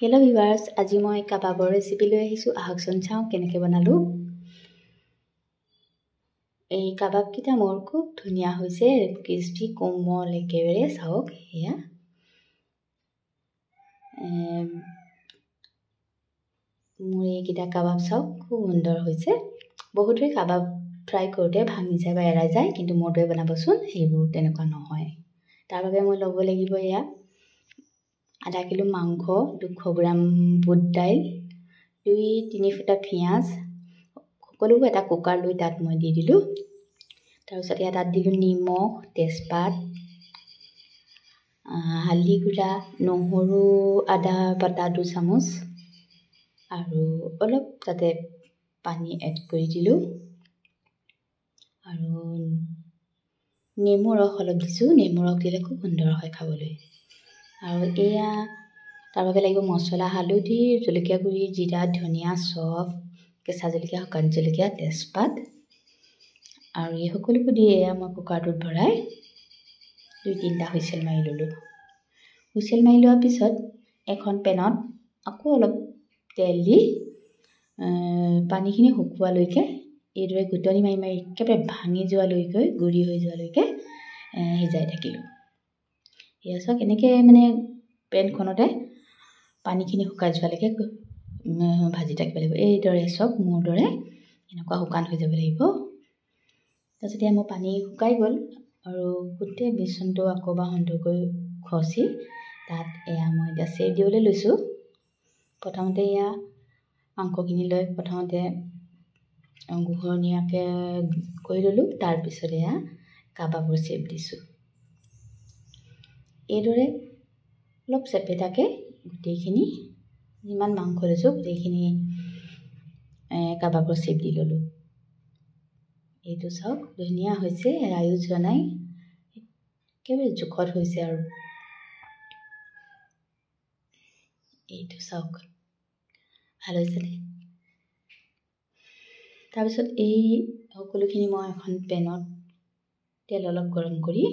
Hello' viewers, আজি মই কাবাবৰ recipe লৈ আহিছোঁ। আহকচোন চাওঁ কেনেকৈ বনালোঁ। এই কাবাবকেইটা মোৰ খুব ধুনীয়া হৈছে, ক্ৰিস্পি কোমল একেবাৰে। চাওক এয়া মোৰ এইকেইটা কাবাব চাওক, খুব সুন্দৰ হৈছে। বহুতে কাবাব ফ্ৰাই কৰোঁতে ভাঙি যায় বা এৰাই যায়, কিন্তু মোৰ দৰে বনাবচোন, সেইবোৰ তেনেকুৱা নহয়। তাৰ বাবে মই ল'ব লাগিব এয়া আধা কিলো মাংস, 200 গ্ৰাম বুট দাইল, 2-3 ফুটা পিঁয়াজ, সকলোবোৰ এটা কুকাৰ লৈ তাত মই দি দিলোঁ। তাৰপিছত ইয়াত তাত দিলোঁ নিমখ, তেজপাত, হালধি গুড়া, নহৰু আদা বটা 2 চামুচ, আৰু অলপ তাতে পানী এড কৰি দিলোঁ, আৰু নেমু ৰস অলপ দিছোঁ। নেমু ৰস দিলে খুব সুন্দৰ হয় খাবলৈ। আৰু এয়া তাৰ বাবে লাগিব মছলা, হালধি, জলকীয়া গুড়ি, জিৰা, ধনিয়া, চফ, কেঁচা জলকীয়া, শুকান জলকীয়া, তেজপাত, আৰু এই সকলোবোৰ দি এয়া মই কুকাৰটোত ভৰাই 2-3টা হুইচেল মাৰি ল'লোঁ। হুইচেল মাৰি লোৱাৰ পিছত এখন পেনত আকৌ অলপ তেল দি পানীখিনি শুকোৱালৈকে এইদৰে ঘুটনি মাৰি মাৰি একেবাৰে ভাঙি যোৱালৈকে, গুড়ি হৈ যোৱালৈকে সিজাই থাকিলোঁ। এয়া চাওক এনেকৈ মানে পেনখনতে পানীখিনি শুকাই যোৱালৈকে ভাজি থাকিব লাগিব। এইদৰে চাওক মোৰ দৰে এনেকুৱা শুকান হৈ যাব লাগিব। তাৰপিছত এতিয়া মোৰ পানী শুকাই গ'ল, আৰু গোটেই মিশ্ৰণটো আকৌ বা সুন্দৰকৈ খচি তাত এয়া মই এতিয়া চেপ দিবলৈ লৈছোঁ। প্ৰথমতে এয়া মাংসখিনি লৈ প্ৰথমতে ঘূৰণীয়াকৈ কৰি ল'লোঁ। তাৰপিছত এয়া কাবাবৰ চেপ দিছোঁ। এইদৰে অলপ চেপেটাকৈ গোটেইখিনি যিমান মাংস লৈছোঁ গোটেইখিনি কাবাবৰ চেপ দি ল'লোঁ। এইটো চাওক ধুনীয়া হৈছে, এৰাইও যোৱা নাই, একেবাৰে জোখত হৈছে। আৰু এইটো চাওক ভাল হৈছেনে? তাৰপিছত এই সকলোখিনি মই এখন পেনত তেল অলপ গৰম কৰি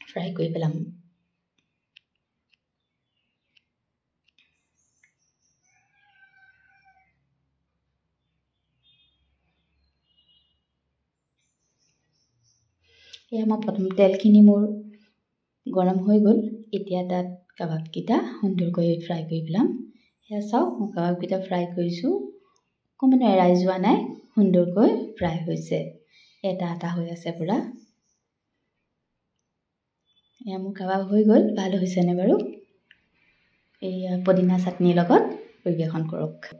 ফ্ৰাই কৰি পেলাম। এয়া মই প্ৰথম তেলখিনি মোৰ গৰম হৈ গ'ল। এতিয়া তাত কাবাবকেইটা সুন্দৰকৈ ফ্ৰাই কৰি পেলাম। এয়া চাওক মই কাবাবকেইটা ফ্ৰাই কৰিছোঁ, অকণমান এৰাই যোৱা নাই, সুন্দৰকৈ ফ্ৰাই হৈছে, এটা এটা হৈ আছে পূৰা। এয়া মোৰ কাবাব হৈ গ'ল। ভাল হৈছেনে বাৰু? এয়া পদিনা চাটনিৰ লগত পৰিৱেশন কৰক।